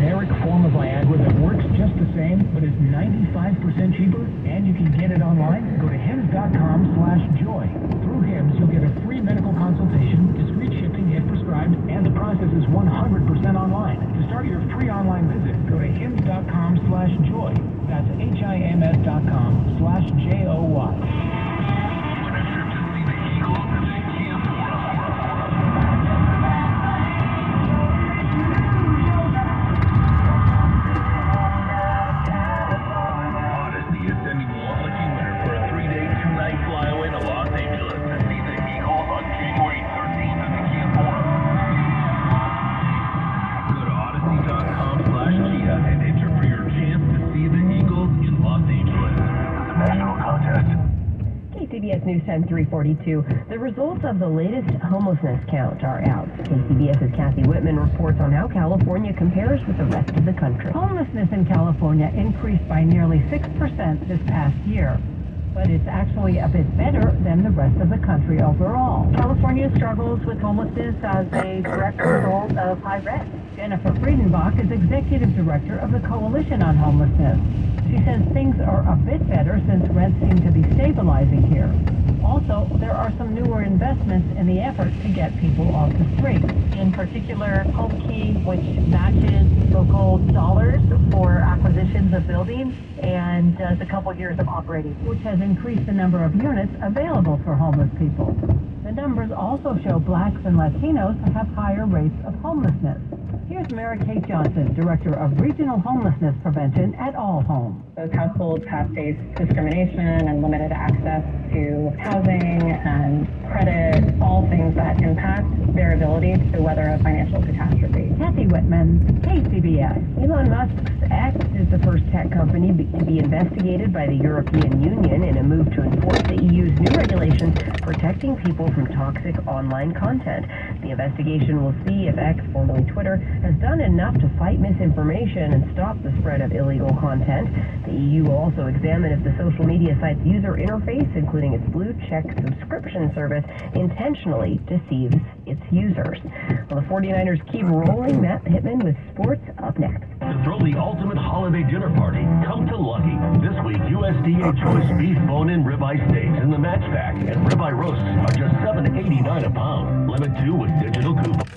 generic form of Viagra that works just the same, but is 95% cheaper, and you can get it online? Go to hims.com/joy. Through Hims, you'll get a free medical consultation, discreet shipping if prescribed, and the process is 100% online. To start your free online visit, go to hims.com/joy. That's HIMS.com/JOY. KCBS News Time 342. The results of the latest homelessness count are out. KCBS's Kathy Whitman reports on how California compares with the rest of the country. Homelessness in California increased by nearly 6% this past year, but it's actually a bit better than the rest of the country overall. California struggles with homelessness as a direct result of high rent. Jennifer Friedenbach is executive director of the Coalition on Homelessness. She says things are a bit better since rents seem to be stabilizing here. Also, there are some newer investments in the effort to get people off the street. In particular, Home Key, which matches local dollars for acquisitions of buildings and does a couple years of operating, which has increased the number of units available for homeless people. The numbers also show blacks and Latinos have higher rates of homelessness. Here's Mary Kate Johnson, Director of Regional Homelessness Prevention at All Home. Those households have faced discrimination and limited access to housing and credit, all things that impact their ability to weather a financial catastrophe. Kathy Whitman, KCBS. Elon Musk's X is the first tech company to be investigated by the European Union in a move to enforce the EU's new regulations protecting people from toxic online content. The investigation will see if X, formerly Twitter, has done enough to fight misinformation and stop the spread of illegal content. The EU will also examine if the social media site's user interface, including its blue check subscription service, intentionally deceives its users. Well, the 49ers keep rolling. Matt Pittman with sports up next. To throw the ultimate holiday dinner party, come to Lucky. This week, USDA choice beef bone-in ribeye steaks in the match pack and ribeye roasts are just $7.89 a pound. Limit 2 with digital coupon.